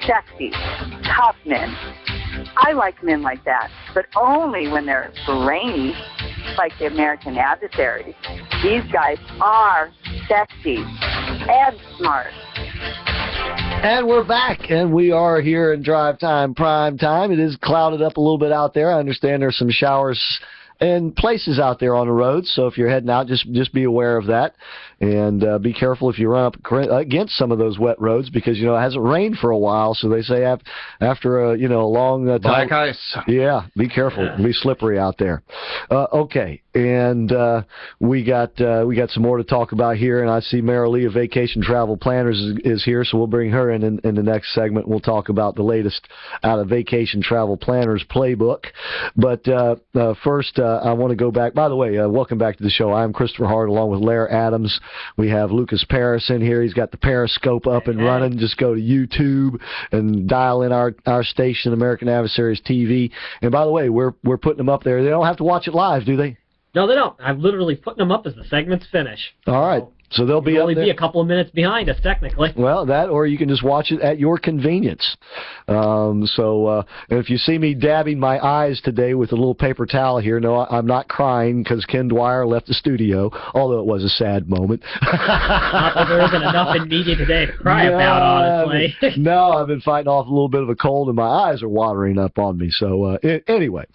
sexy, tough men. I like men like that, but only when they're brainy, like the American Adversaries. These guys are sexy and smart. And we're back, and we are here in Drive Time Prime Time. It is clouded up a little bit out there. I understand there's some showers and places out there on the roads, so if you're heading out, just be aware of that. And be careful if you run up against some of those wet roads, because, it hasn't rained for a while, so they say after a long time. Black ice. Yeah, be careful. It'll be slippery out there. Okay, and we got some more to talk about here, and I see Mara Lee of Vacation Travel Planners is here, so we'll bring her in the next segment. We'll talk about the latest out of Vacation Travel Planners playbook. But first, I want to go back. By the way, welcome back to the show. I'm Christopher Hart, along with Lair Adams. We have Lucas Paris in here. He's got the Periscope up and running. Just go to YouTube and dial in our station, American Adversaries TV. And by the way, we're putting them up there. They don't have to watch it live, do they? No, they don't. I'm literally putting them up as the segments finish. All right. So they'll be only be a couple of minutes behind us, technically. Well, that, or you can just watch it at your convenience. And if you see me dabbing my eyes today with a little paper towel here, no, I'm not crying because Ken Dwyer left the studio, although it was a sad moment. Not that there isn't enough in media today to cry about, honestly. No, I've been fighting off a little bit of a cold, and my eyes are watering up on me. So anyway.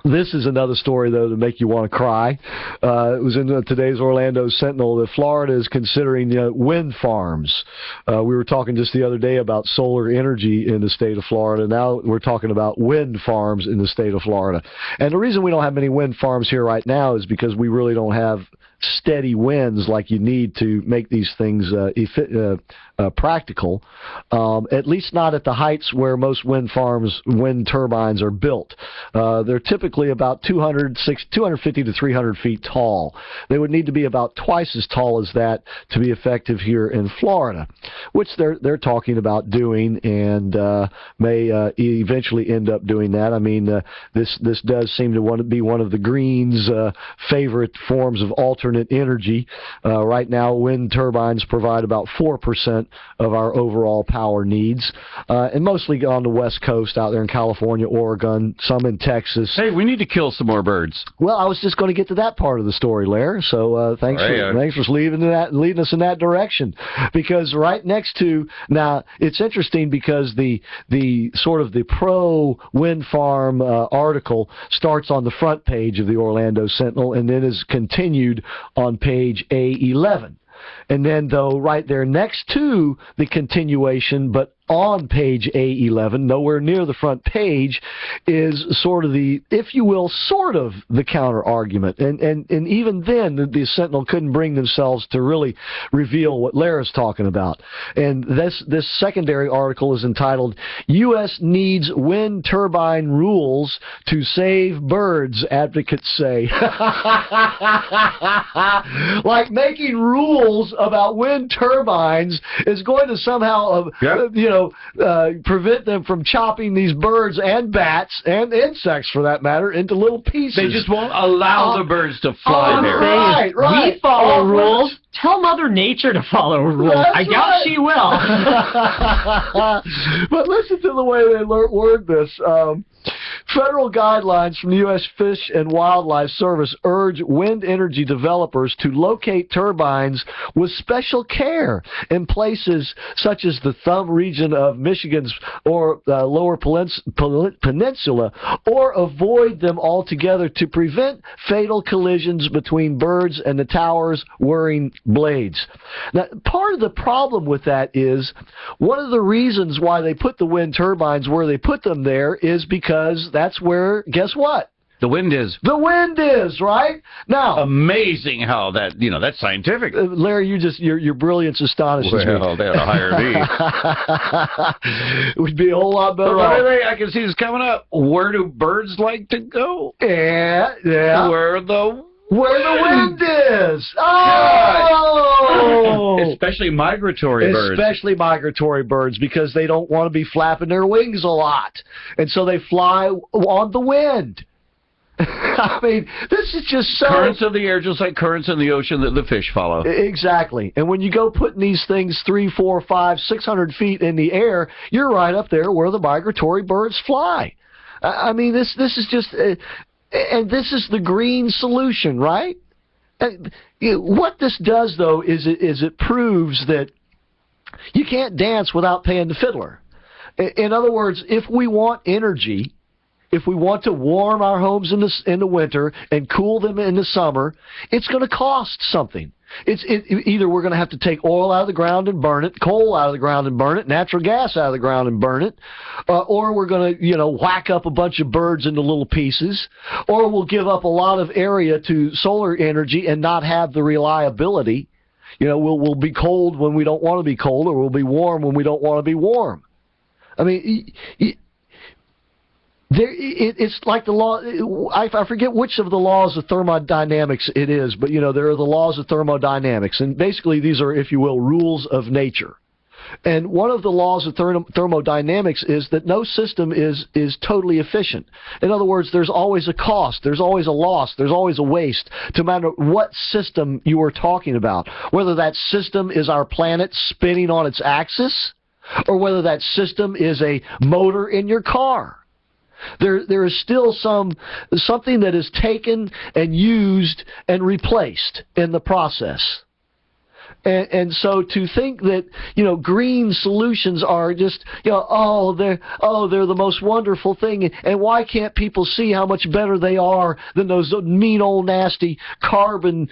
This is another story, though, to make you want to cry. It was in today's Orlando Sentinel that Florida is considering wind farms. We were talking just the other day about solar energy in the state of Florida. Now we're talking about wind farms in the state of Florida. And the reason we don't have many wind farms here right now is because we really don't have steady winds like you need to make these things practical, at least not at the heights where most wind turbines are built. They're typically about 250 to 300 feet tall. They would need to be about twice as tall as that to be effective here in Florida, which they're talking about doing, and may eventually end up doing that. I mean, this does seem to be one of the Greens' favorite forms of alternate energy. Right now, wind turbines provide about 4% of our overall power needs, and mostly on the West Coast out there in California, Oregon, some in Texas. Hey, we need to kill some more birds. Well, I was just going to get to that part of the story, Lair, so thanks for leading us in that direction, because right next to, now, it's interesting because the sort of the pro-wind farm article starts on the front page of the Orlando Sentinel and then is continued on page A11. And then, though, right there next to the continuation, but on page A11, nowhere near the front page, is sort of the, if you will, sort of the counter-argument. And even then, the Sentinel couldn't bring themselves to really reveal what Lara's talking about. And this secondary article is entitled, U.S. Needs Wind Turbine Rules to Save Birds, Advocates Say. Like making rules about wind turbines is going to somehow, prevent them from chopping these birds and bats and insects, for that matter, into little pieces. They just won't allow the birds to fly there. Right. We follow rules. Tell Mother Nature to follow rules. I doubt she will. But listen to the way they word this. Federal guidelines from the U.S. Fish and Wildlife Service urge wind energy developers to locate turbines with special care in places such as the Thumb region of Michigan's or Lower Peninsula, or avoid them altogether to prevent fatal collisions between birds and the tower's whirring blades. Now, part of the problem with that is one of the reasons why they put the wind turbines where they put them there is because that's where, guess what? The wind is. The wind is, right? Now, amazing how that, that's scientific. Larry, your brilliance astonishes me. Well, they ought to hire me. It would be a whole lot better. I can see this coming up. Where do birds like to go? Yeah. Where the wind is. Oh! Especially migratory birds. Especially migratory birds, because they don't want to be flapping their wings a lot. And so they fly on the wind. I mean, this is just so... Currents of the air, just like currents in the ocean that the fish follow. Exactly. And when you go putting these things 300, 400, 500, 600 feet in the air, you're right up there where the migratory birds fly. I mean, this is just... and this is the green solution, right? What this does, though, is it proves that you can't dance without paying the fiddler. In other words, if we want energy... If we want to warm our homes in the winter and cool them in the summer, it's going to cost something. Either we're going to have to take oil out of the ground and burn it, coal out of the ground and burn it, natural gas out of the ground and burn it, or we're going to whack up a bunch of birds into little pieces, or we'll give up a lot of area to solar energy and not have the reliability. We'll be cold when we don't want to be cold, or we'll be warm when we don't want to be warm. I mean. It's like the law. I forget which of the laws of thermodynamics it is, but there are the laws of thermodynamics, and basically these are, if you will, rules of nature. And one of the laws of thermodynamics is that no system is totally efficient. In other words, there's always a cost, there's always a loss, there's always a waste, no matter what system you are talking about. Whether that system is our planet spinning on its axis, or whether that system is a motor in your car. There is still something that is taken and used and replaced in the process. And so to think that green solutions are just they're the most wonderful thing, and why can't people see how much better they are than those mean old nasty carbon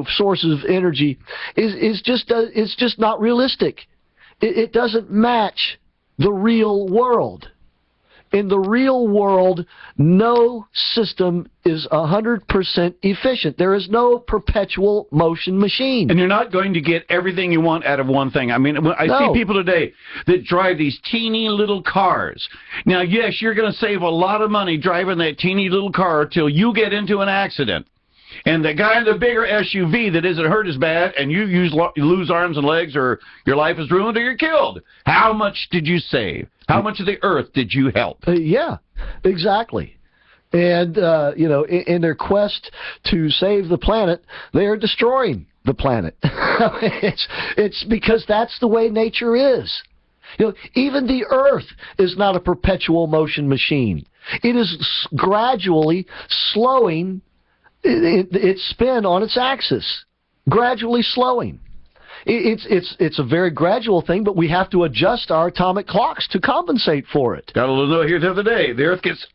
sources of energy is just not realistic. It doesn't match the real world. In the real world, no system is 100% efficient. There is no perpetual motion machine. And you're not going to get everything you want out of one thing. I mean, I see people today that drive these teeny little cars. Now, yes, you're going to save a lot of money driving that teeny little car till you get into an accident. And the guy in the bigger SUV that isn't hurt as bad, and you lose arms and legs, or your life is ruined, or you're killed. How much did you save? How much of the earth did you help? Yeah, exactly. And, in their quest to save the planet, they are destroying the planet. It's because that's the way nature is. Even the earth is not a perpetual motion machine. It is gradually slowing its spin on its axis, gradually slowing. It's a very gradual thing, but we have to adjust our atomic clocks to compensate for it. Got a little note here the other day. The Earth gets,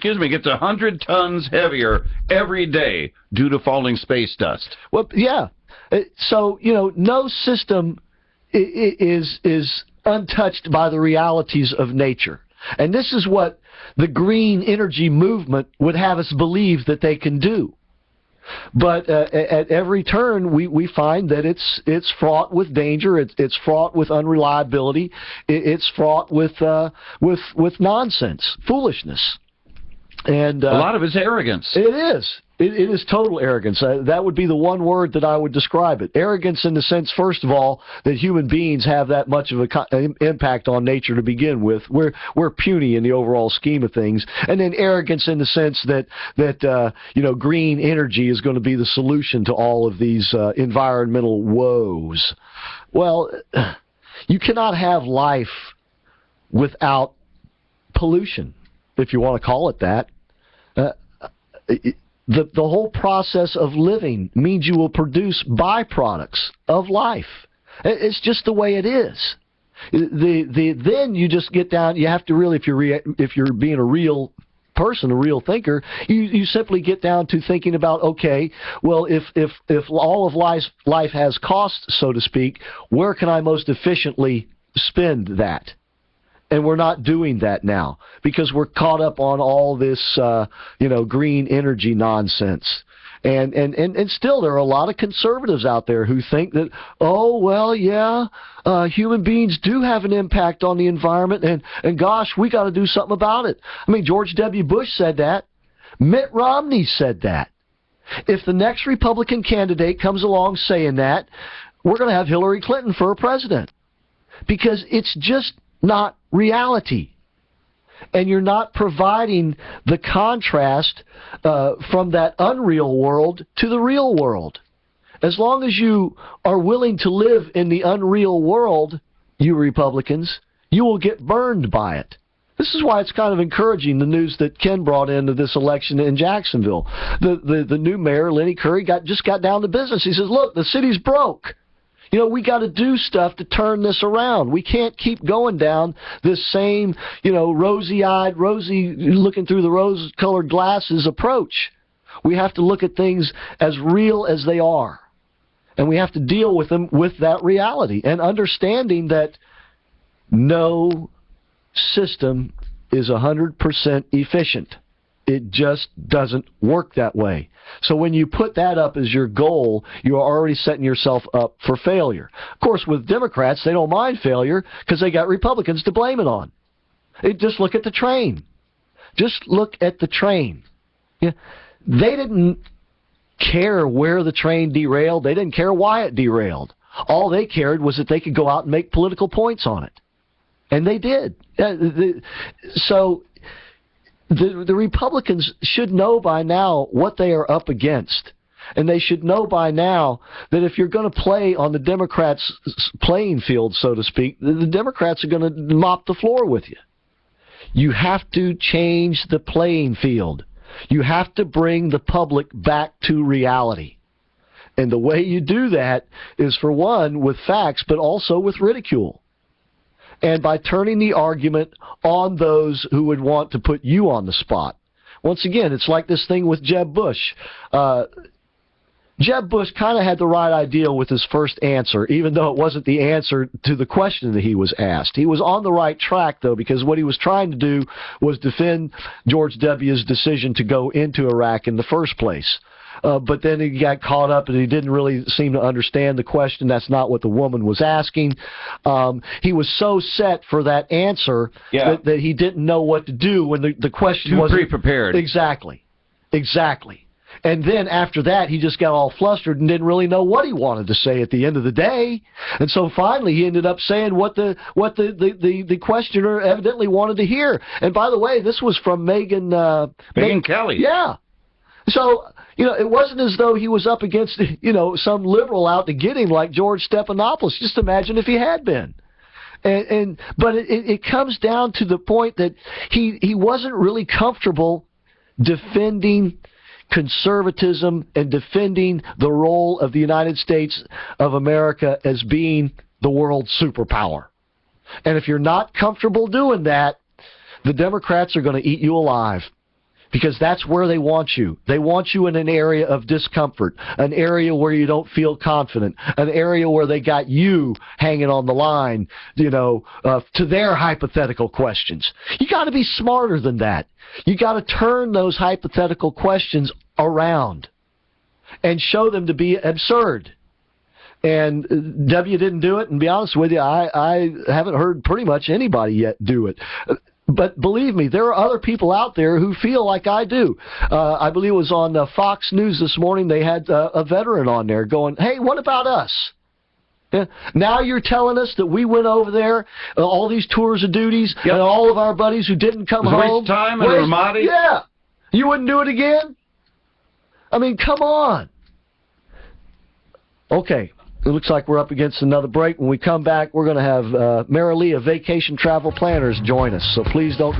gets 100 tons heavier every day due to falling space dust. Well, yeah. So no system is untouched by the realities of nature, and this is what the green energy movement would have us believe that they can do. But at every turn, we find that it's fraught with danger. It's fraught with unreliability. It's fraught with nonsense, foolishness, and a lot of it's arrogance. It is. It is total arrogance. That would be the one word that I would describe it. Arrogance in the sense, first of all, that human beings have that much of an impact on nature to begin with. We're puny in the overall scheme of things. And then arrogance in the sense that green energy is going to be the solution to all of these environmental woes. Well, you cannot have life without pollution, if you want to call it that. The whole process of living means you will produce byproducts of life. It's just the way it is. Then you just get down. You have to really, if you're being a real person, a real thinker, you simply get down to thinking about, okay, well, if all of life has costs, so to speak, where can I most efficiently spend that? And we're not doing that now because we're caught up on all this, green energy nonsense. And still there are a lot of conservatives out there who think that, human beings do have an impact on the environment, and gosh, we got to do something about it. I mean, George W. Bush said that. Mitt Romney said that. If the next Republican candidate comes along saying that, we're going to have Hillary Clinton for a president because it's just not reality. and you're not providing the contrast from that unreal world to the real world. As long as you are willing to live in the unreal world, you Republicans, you will get burned by it. This is why it's kind of encouraging, the news that Ken brought into this election in Jacksonville. The new mayor, Lenny Curry, just got down to business. He says, look, the city's broke. You know, we got to do stuff to turn this around. We can't keep going down this same, rosy-eyed, looking through the rose-colored glasses approach. We have to look at things as real as they are. And we have to deal with them with that reality and understanding that no system is 100% efficient. It just doesn't work that way. So when you put that up as your goal, you're already setting yourself up for failure. Of course, with Democrats, they don't mind failure because they got Republicans to blame it on. Just look at the train. Just look at the train. Yeah, they didn't care where the train derailed. They didn't care why it derailed. All they cared was that they could go out and make political points on it. And they did. So the Republicans should know by now what they are up against. And they should know by now that if you're going to play on the Democrats' playing field, so to speak, the Democrats are going to mop the floor with you. You have to change the playing field. You have to bring the public back to reality. And the way you do that is, for one, with facts, but also with ridicule. And by turning the argument on those who would want to put you on the spot. Once again, it's like this thing with Jeb Bush. Jeb Bush kind of had the right idea with his first answer, even though it wasn't the answer to the question that he was asked. He was on the right track, though, because what he was trying to do was defend George W.'s decision to go into Iraq in the first place. But then he got caught up and he didn't really seem to understand the question. That's not what the woman was asking. He was so set for that answer that he didn't know what to do when the question was pre-prepared. Exactly. And then after that, he just got all flustered and didn't really know what he wanted to say at the end of the day. And so finally, he ended up saying what the questioner evidently wanted to hear. And by the way, this was from Megyn Kelly. Yeah. So, it wasn't as though he was up against, some liberal out to get him like George Stephanopoulos. Just imagine if he had been. But it comes down to the point that he wasn't really comfortable defending conservatism and defending the role of the United States of America as being the world superpower. And if you're not comfortable doing that, the Democrats are going to eat you alive. Because that's where they want you. They want you in an area of discomfort, an area where you don't feel confident, an area where they got you hanging on the line, to their hypothetical questions. You got to be smarter than that. You got to turn those hypothetical questions around and show them to be absurd. And W didn't do it, and to be honest with you, I haven't heard pretty much anybody yet do it. But believe me, there are other people out there who feel like I do. I believe it was on Fox News this morning. They had a veteran on there going, hey, what about us? Yeah. Now you're telling us that we went over there, all these tours of duties, and all of our buddies who didn't come home. Waste time in Ramadi? Yeah. You wouldn't do it again? I mean, come on. Okay. It looks like we're up against another break. When we come back, we're going to have Marilee of Vacation Travel Planners join us. So please don't go.